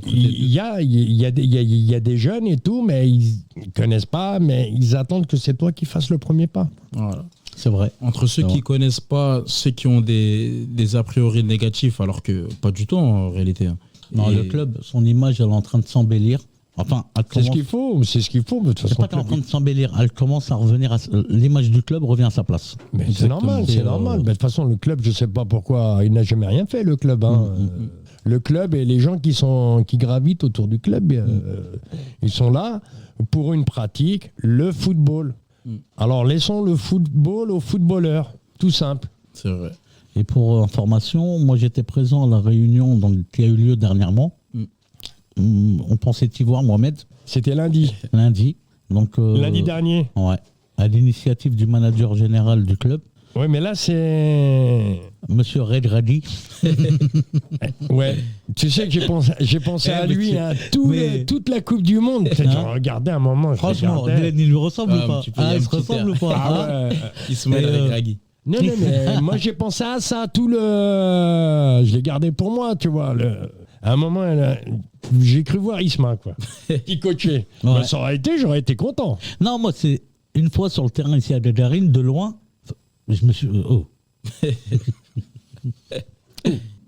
Il y a des jeunes et tout, mais ils ne connaissent pas, mais ils attendent que c'est toi qui fasses le premier pas. Voilà. C'est vrai. Entre ceux qui ne connaissent pas, ceux qui ont des a priori négatifs, alors que pas du tout en réalité. Non, le club, son image, elle est en train de s'embellir. Enfin, elle C'est ce commence- qu'il faut, c'est ce qu'il faut. Mais de toute c'est façon, pas qu'elle est en train de s'embellir, elle commence à revenir l'image du club revient à sa place. mais c'est Exactement. normal, c'est C'est, normal. Mais de toute façon, le club, je sais pas pourquoi, il n'a jamais rien fait, le club. Hein. Le club et les gens qui gravitent autour du club, ils sont là pour une pratique, le football. Alors laissons le football aux footballeurs, tout simple. C'est vrai. Et pour information, moi j'étais présent à la réunion qui a eu lieu dernièrement. On pensait y voir Mohamed C'était lundi, lundi. Donc, lundi dernier. Ouais. À l'initiative du manager général du club, Oui, mais là, c'est... Monsieur Regradi. Ouais, tu sais que j'ai pensé à mais lui, tu- hein, mais- toute la Coupe du Monde. Je regardais un moment, je Franchement, regardais. Glenn, il lui ressemble Ah, ou pas un petit peu, Ah, il y a il un se petit ressemble ou air. pas Ah hein ouais. Ismaël Et, Regragui. Non, mais moi j'ai pensé à ça, je l'ai gardé pour moi, tu vois. À un moment, j'ai cru voir Isma, quoi, qui coachait. Ouais. Bah, ça aurait été, j'aurais été content. Non, moi, c'est une fois sur le terrain ici à Gagarine, de loin, je me suis. Oh.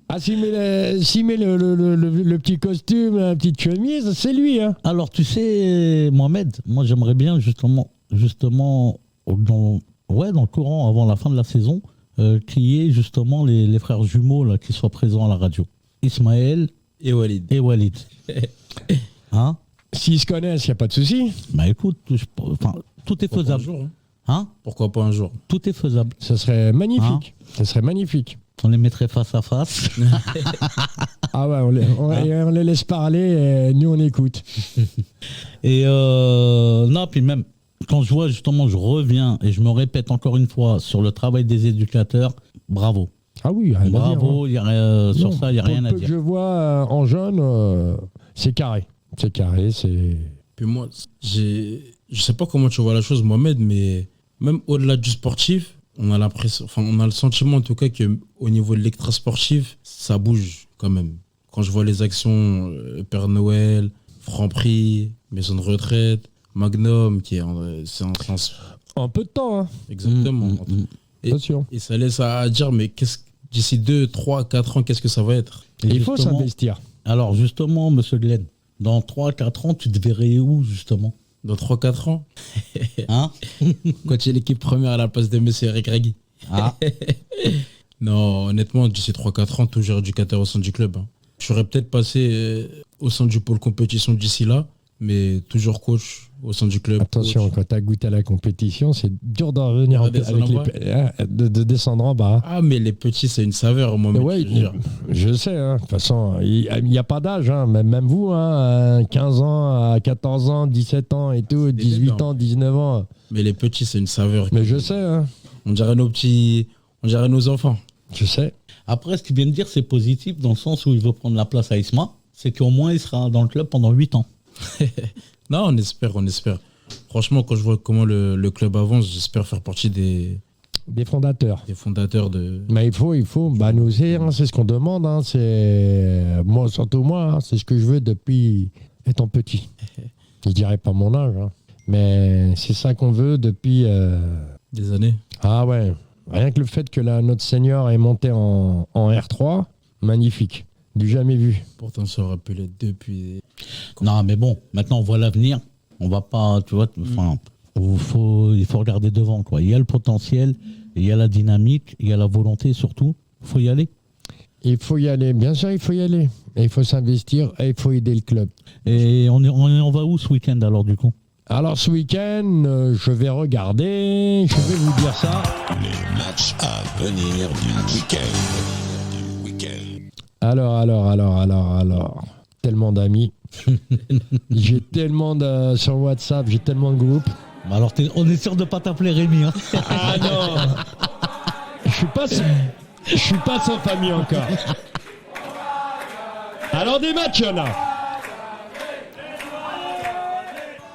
Ah, s'il met le petit costume, la petite chemise, c'est lui, hein. Alors, tu sais, Mohamed, moi, j'aimerais bien justement dans le courant, avant la fin de la saison, qu'il y ait justement les frères jumeaux là, qui soient présents à la radio. Ismaël Et Walid. et Walid. Hein? S'ils se connaissent, il n'y a pas de souci. Bah écoute, tout est Pourquoi pas un faisable. jour, hein. Hein? Pourquoi pas un jour? Tout est faisable. Ça serait magnifique. Ça serait magnifique. On les mettrait face à face. Ah ouais, on les laisse parler et nous on écoute. Et non, puis même, quand je vois justement, je reviens et je me répète encore une fois sur le travail des éducateurs, bravo. Ah oui, rien à dire, hein. Bravo, sur Non, ça, il n'y a pour rien le à peu que dire. je vois en jeune, c'est carré. C'est carré, c'est... Puis moi, je sais pas comment tu vois la chose, Mohamed, mais même au-delà du sportif, on a l'impression, enfin, on a le sentiment en tout cas qu'au niveau de l'extra-sportif, ça bouge quand même. Quand je vois les actions Père Noël, Franprix, Maison de retraite, Magnum, c'est un sens. En peu de temps, hein. Exactement. Attention. Et ça laisse à dire, mais d'ici 2, 3, 4 ans, qu'est-ce que ça va être? Et Il faut justement- s'investir. Alors justement, monsieur Glenn, dans 3-4 ans, tu te verrais où justement? Dans 3-4 ans, Hein? quand tu es l'équipe première à la place de M. Regragui. Ah. Non, honnêtement, d'ici 3-4 ans, toujours éducateur au sein du club. Hein. Je serais peut-être passé au sein du pôle compétition d'ici là, mais toujours coach au sein du club. Attention, coach. quand tu as goûté à la compétition, c'est dur d'en revenir Redescendre en de descendre en bas. Ah, mais les petits, c'est une saveur, moi. Ouais, je sais, hein. De toute façon, il n'y a pas d'âge, hein. Même vous, hein, 15 ans, à 14 ans, 17 ans et tout, 18 ans, 19 ans. Mais les petits, c'est une saveur. Mais je sais, hein. On dirait nos petits, on dirait nos enfants. Je sais. Après, ce qu'il vient de dire, c'est positif dans le sens où il veut prendre la place à Isma. C'est qu'au moins, il sera dans le club pendant 8 ans. Non, on espère, on espère. Franchement, quand je vois comment le club avance, j'espère faire partie des Des fondateurs. de. Mais il faut. Bah, nous aussi, hein, c'est ce qu'on demande. Hein, c'est moi, surtout moi, hein, c'est ce que je veux depuis étant petit. Je dirais pas mon âge, hein, mais c'est ça qu'on veut depuis. Des années. Ah ouais. Rien que le fait que notre senior est monté en R3, magnifique. Du jamais vu. Pourtant, ça aurait pu l'être depuis. Non, mais bon, maintenant, on voit l'avenir. On va pas, tu vois, enfin, il faut regarder devant, quoi. Il y a le potentiel, il y a la dynamique, il y a la volonté, surtout. Il faut y aller. Il faut y aller. Bien sûr, il faut y aller. Et il faut s'investir et il faut aider le club. Et on va où ce week-end, alors, du coup? Alors ce week-end, je vais regarder, je vais vous dire ça. Les matchs à venir du week-end. Alors. Tellement d'amis. J'ai tellement sur WhatsApp, j'ai tellement de groupes. Bah alors, on est sûr de pas t'appeler Rémi, hein? Ah non. Je suis pas sans famille encore. Alors des matchs, il y en a.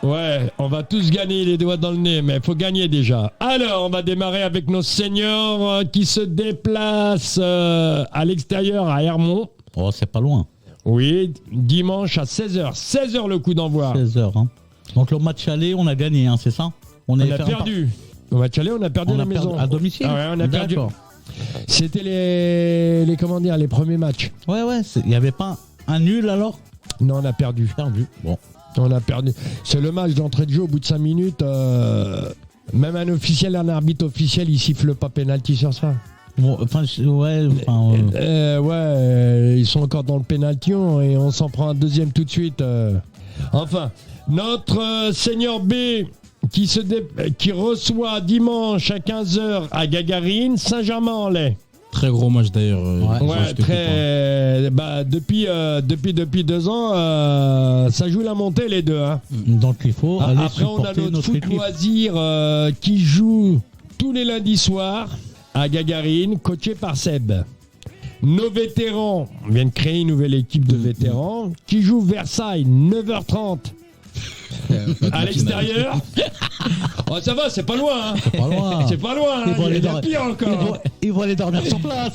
Ouais, on va tous gagner les doigts dans le nez, mais il faut gagner déjà. Alors, on va démarrer avec nos seniors qui se déplacent à l'extérieur à Hermont. Oh, c'est pas loin. Oui, dimanche à 16h. 16h le coup d'envoi. 16h, hein. Donc, le match aller, on a gagné, hein, c'est ça? On a fait un perdu. Au match aller, on a perdu On à la a perdu maison. à domicile? Ah ouais, on a perdu. D'accord. C'était les comment dire, les premiers matchs. Ouais, il n'y avait pas un nul alors? Non, on a perdu. Perdu. Bon. On a perdu. C'est le match d'entrée de jeu au bout de 5 minutes. Même un arbitre officiel, il siffle pas pénalty sur ça. Bon, Ils sont encore dans le pénalty et on s'en prend un deuxième tout de suite. Enfin, notre Senior B qui reçoit dimanche à 15h à Gagarine, Saint-Germain-en-Laye. Très gros match d'ailleurs. Depuis 2 ans, ça joue la montée les deux. Hein. Donc il faut aller Après, on a supporter notre foot équipe. loisir qui joue tous les lundis soirs à Gagarine, coaché par Seb. Nos vétérans, on vient de créer une nouvelle équipe de vétérans qui joue Versailles, 9h30 à l'extérieur. Oh, ça va, c'est pas loin. Hein. C'est pas loin. C'est pas loin. Ils Hein. vont Il y a aller de dormir. pire encore. Ils vont aller dormir sur place.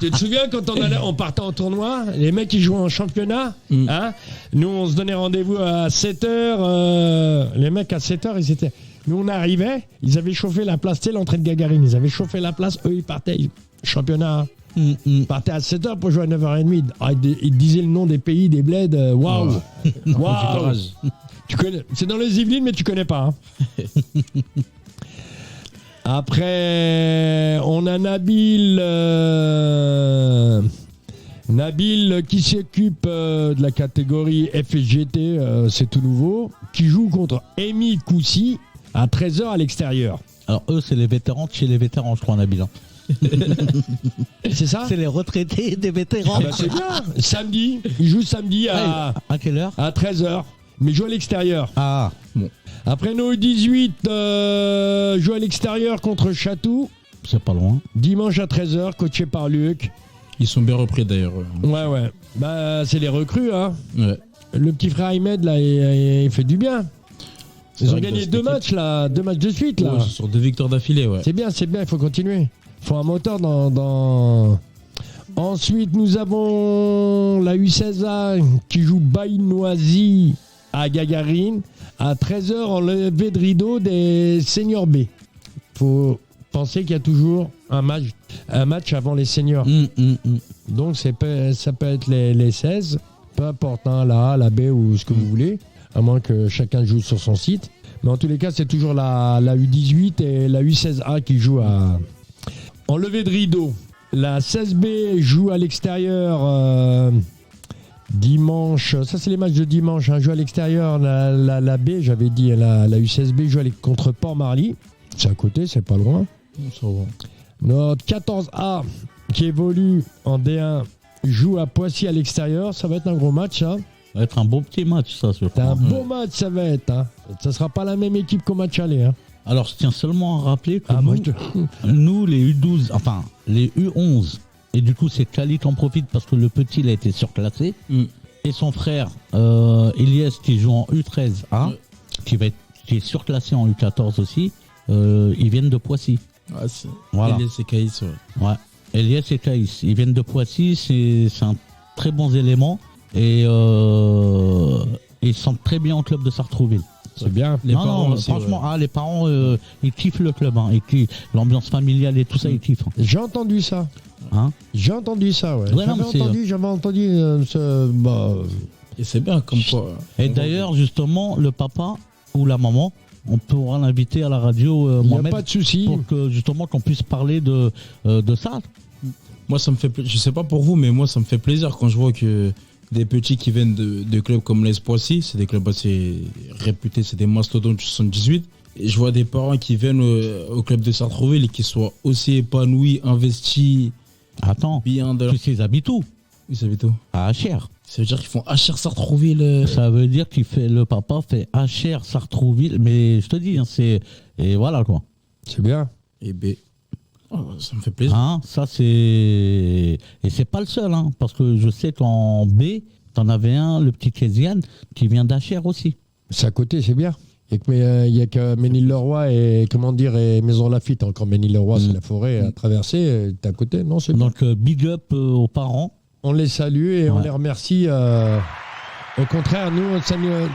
Tu te souviens quand on partait en tournoi, les mecs qui jouaient en championnat, hein, nous on se donnait rendez-vous à 7h, les mecs à 7h ils étaient... Nous on arrivait, ils avaient chauffé la place, c'était l'entrée de Gagarine, ils avaient chauffé la place, eux ils partaient, championnat, ils partaient à 7h pour jouer à 9h30, ils disaient le nom des pays, des bleds, waouh, waouh. Tu connais, c'est dans les Yvelines mais tu connais pas. Hein. Après, on a Nabil qui s'occupe de la catégorie FSGT, c'est tout nouveau, qui joue contre Amy Koussi à 13h à l'extérieur. Alors eux, c'est les vétérans de chez les vétérans, je crois, Nabil. Hein. C'est ça? C'est les retraités des vétérans. Ah bah c'est bien. Samedi, il joue samedi à quelle heure? à 13h, mais il joue à l'extérieur. Ah, bon. Après nos 18, joue à l'extérieur contre Chatou, C'est pas loin. dimanche à 13h, coaché par Luc. Ils sont bien repris d'ailleurs. Ouais. Bah, c'est les recrues, hein. Ouais. Le petit frère Ahmed, là, il fait du bien. C'est Ils ont vrai gagné que 2 matchs, là. 2 matchs de suite, là. Ouais, sur 2 victoires d'affilée, ouais. C'est bien, il faut continuer. Il faut un moteur dans... Ensuite, nous avons la U16A qui joue Baïnoisie à Gagarine à 13h en lever de rideau des seniors B. Faut penser qu'il y a toujours un match avant les seniors. Donc ça peut être les 16, peu importe, hein, la A, la B ou ce que vous voulez, à moins que chacun joue sur son site. Mais en tous les cas, c'est toujours la U18 et la U16A qui jouent en levée de rideau. La 16B joue à l'extérieur dimanche. Ça, c'est les matchs de dimanche. Hein, joue à l'extérieur. La B, j'avais dit, la U16B joue contre Port-Marly. C'est à côté, c'est pas loin. Ça va. Notre 14A qui évolue en D1 joue à Poissy à l'extérieur. Ça va être un gros match. Hein. Ça va être un beau petit match, ça. C'est un beau match, ça va être. Hein. Ça sera pas la même équipe qu'au match aller. Hein. Alors, je tiens seulement à rappeler que Ah, moi, nous, les U12, enfin, les U11, et du coup, c'est Khalid qui en profite parce que le petit, il a été surclassé. Et son frère, Elias, qui joue en U13A, qui est surclassé en U14 aussi, ils viennent de Poissy. Ah, c'est... Voilà. Elias et Caïs, ouais. Ouais. Elias et Caïs, ils viennent de Poissy, c'est un très bons éléments et ils sentent très bien au club de Sartrouville. C'est bien. Les parents aussi, franchement, ouais. les parents, ils kiffent le club, hein, l'ambiance familiale et tout ça, ils kiffent. J'ai entendu ça. Hein. J'ai entendu ça, ouais. Ouais, non, mais J'avais entendu Et c'est bien comme quoi. Et d'ailleurs, justement, le papa ou la maman, on pourra l'inviter à la radio, il n'y a Mohamed, pas de souci. pour que justement qu'on puisse parler de ça. Moi, ça me fait je sais pas pour vous, mais moi, ça me fait plaisir quand je vois que des petits qui viennent de clubs comme l'AS Poissy, c'est des clubs assez réputés, c'est des mastodontes du 78. Et je vois des parents qui viennent au club de Sartrouville et qui soient aussi épanouis, investis, Attends, bien de leur... tu sais, ils habitent où? Ils savent tout. À HR. Ça veut dire qu'ils font HR Sartrouville. Ça veut dire le papa fait HR Sartrouville, mais je te dis, hein, et voilà quoi. C'est bien. Et B. Oh, ça me fait plaisir. Hein, ça c'est et c'est pas le seul, hein, parce que je sais qu'en B, t'en avais un, le petit Kéziane, qui vient d'HR aussi. C'est à côté, c'est bien. Il n'y a que Ménil-le-Roi et Maison Lafitte. Encore Ménil-le-Roi, c'est la forêt à traverser. T'es à côté, non? C'est bien. Donc big up aux parents. On les salue et on les remercie. Au contraire, nous,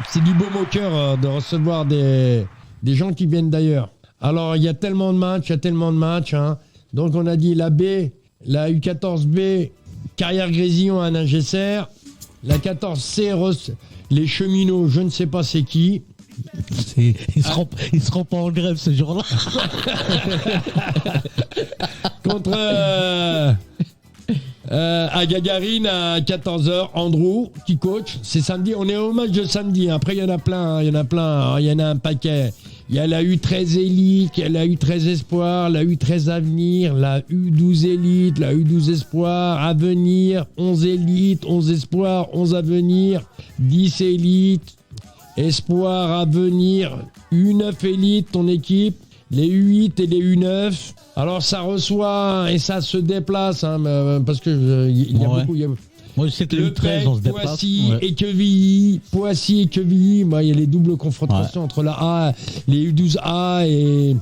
c'est du beau au cœur de recevoir des gens qui viennent d'ailleurs. Alors, il y a tellement de matchs, hein. Donc, on a dit la B, la U14B, Carrière Grésillon à Ningesser, la 14C Les cheminots, je ne sais pas c'est qui. Ils seront pas en grève ce jour-là. Contre à Gagarine à 14h, Andrew qui coach. C'est samedi, on est au match de samedi. Après, il y en a plein, il y en a un paquet. Il y a la U13 Élite, la U13 Espoir, la U13 Avenir, la U12 Élite, la U12 Espoir, Avenir, 11 Élite, 11 Espoir, 11 Avenir, 10 Élite, Espoir, Avenir, U9 Élite, ton équipe, les U8 et les U9. Alors ça reçoit et ça se déplace, hein, parce que il y a Ouais. beaucoup... Moi, je sais que le 13, on se déplace. Poissy Ouais. et Quevilly. Moi, il y a les doubles confrontations entre la A, les U12A et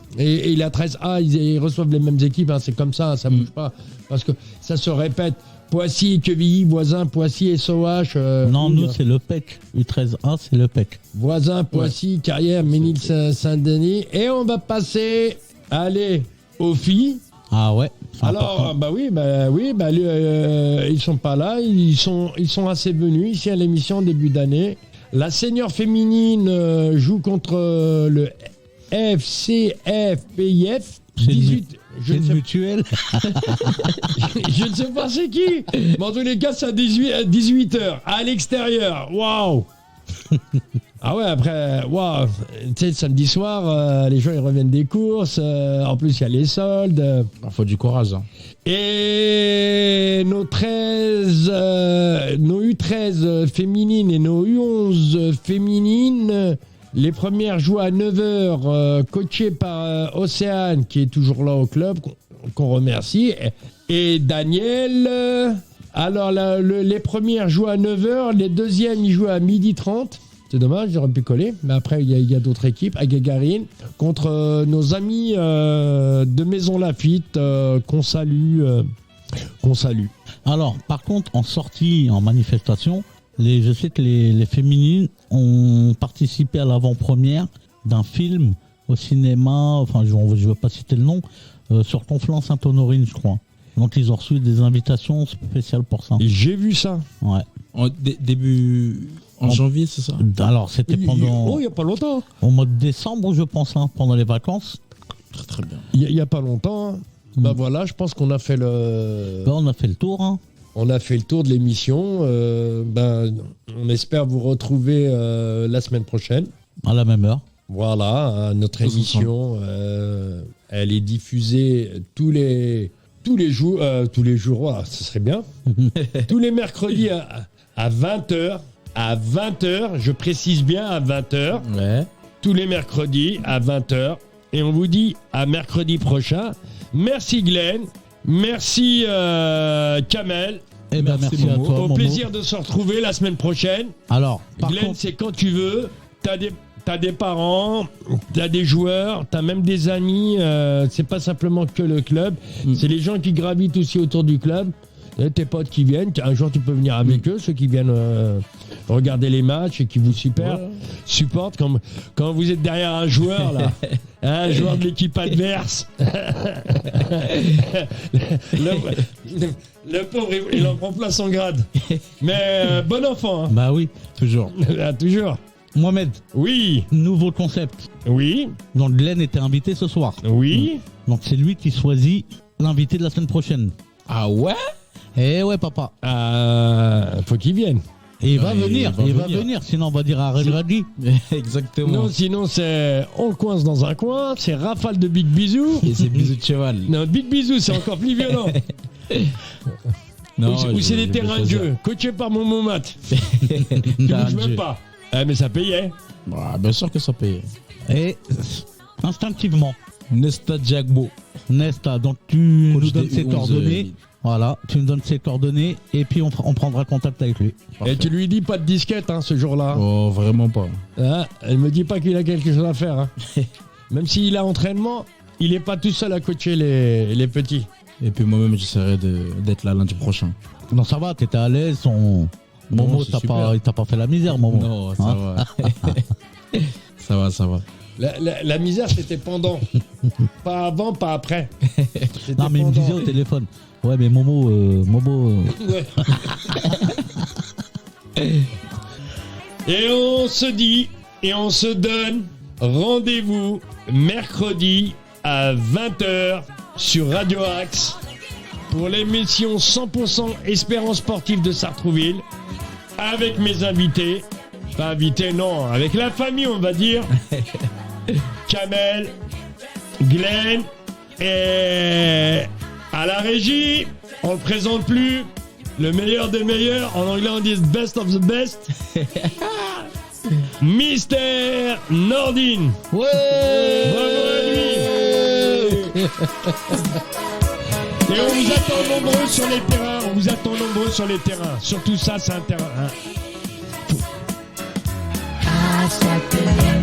la 13A. Ils reçoivent les mêmes équipes. Hein, c'est comme ça, ça bouge pas. Parce que ça se répète. Poissy et Quevilly, voisins, Poissy et SOH. Non, nous, c'est le PEC. U13A, c'est le PEC. Voisins, Poissy, Carrière, Ménil-Saint-Denis. Et on va passer, allez, aux filles. Ah ouais. c'est Alors, important. ils sont pas là, ils sont assez venus ici à l'émission en début d'année. La senior féminine joue contre le FCFPIF. C'est 18, je C'est ne une sais, mutuelle. je ne sais pas c'est qui, mais en tous les cas, c'est à 18h, à l'extérieur. Waouh! Ah ouais, après, waouh, tu sais, samedi soir, les gens ils reviennent des courses, en plus il y a les soldes. Il faut du courage. Hein. Et nos U13 féminines et nos U11 féminines, les premières jouent à 9h, coachées par Océane, qui est toujours là au club, qu'on remercie, et Daniel. Alors, les premières jouent à 9h, les deuxièmes, ils jouent à 12h30. C'est dommage, j'aurais pu coller, mais après, il y a d'autres équipes, à Gagarine, contre nos amis de Maison Lafitte, qu'on salue. Alors, par contre, en sortie, en manifestation, je sais que les féminines ont participé à l'avant-première d'un film au cinéma, enfin, je ne veux pas citer le nom, sur Conflans-Sainte-Honorine, je crois. Donc, ils ont reçu des invitations spéciales pour ça. Et j'ai vu ça. Ouais. Début en janvier, c'est ça? Alors, c'était pendant Oh, il n'y a pas longtemps. au mois de décembre, je pense, hein, pendant les vacances. Très très bien. Il n'y a pas longtemps. Hein. Bah voilà, je pense qu'on a fait le... Ben, on a fait le tour. Hein. On a fait le tour de l'émission. On espère vous retrouver la semaine prochaine. À la même heure. Voilà, notre émission, elle est diffusée tous les jours. Voilà, ce serait bien. Tous les mercredis à 20h. À 20h, je précise bien à 20h. Ouais. Tous les mercredis à 20h. Et on vous dit à mercredi prochain. Merci Glenn. Merci Kamel. Eh ben, Merci, merci à Momo. toi, Au Momo. plaisir de se retrouver la semaine prochaine. Alors, par Glenn, contre, c'est quand tu veux. T'as des parents, t'as des joueurs, t'as même des amis. C'est pas simplement que le club. C'est les gens qui gravitent aussi autour du club. Et tes potes qui viennent. Un jour, tu peux venir avec eux, ceux qui viennent regarder les matchs et qui vous supportent quand vous êtes derrière un joueur, là. Un joueur de l'équipe adverse. le pauvre, il en prend plein son grade. Mais bon enfant, hein. bah oui. Toujours. Ah, toujours. Mohamed, Oui, nouveau concept. oui, Donc, Glenn était invité ce soir. oui. Donc, c'est lui qui choisit l'invité de la semaine prochaine. Ah ouais? Eh ouais, papa. Faut qu'il vienne. Et il va Ouais, venir. il Il va va venir. venir. Sinon, on va dire à Redvadi. Exactement. Non, sinon c'est on le coince dans un coin, c'est rafale de big bisous. Et c'est bisous de cheval. Non, big bisous, c'est encore plus violent. Ou c'est des terrains de jeu, coachés par mon Momat. Tu bouges même pas. Mais ça payait. Bah, bien sûr que ça paye. Et instinctivement, Nesta Jagbo. Nesta, donc tu nous Coach donnes des ses U11, coordonnées. Voilà, tu nous donnes ses coordonnées et puis on prendra contact avec lui. Et tu lui dis pas de disquette ce jour-là. Oh, vraiment pas. Hein, elle me dit pas qu'il a quelque chose à faire. Hein. Même s'il a entraînement, il est pas tout seul à coacher les petits. Et puis moi-même, j'essaierai d'être là lundi prochain. Non, ça va, t'étais à l'aise. Momo, c'est super. il t'a pas fait la misère, Momo. Non, ça Hein va. Ça va, ça va. La misère, c'était pendant. Pas avant, pas après. C'était Non, mais il me pendant. disait au téléphone. Ouais, mais Momo. Ouais. Et on se dit et on se donne rendez-vous mercredi à 20h sur Radio Axe pour l'émission 100% Espérance sportive de Sartrouville avec mes invités. Pas invités, non, avec la famille, on va dire. Kamel, Glenn et à la régie, on le présente plus. Le meilleur des meilleurs, en anglais on dit best of the best. Mister Nordine. Ouais. Bravo à lui. Et on vous attend nombreux sur les terrains. On vous attend nombreux sur les terrains. Surtout ça, c'est un terrain. Hein. I start to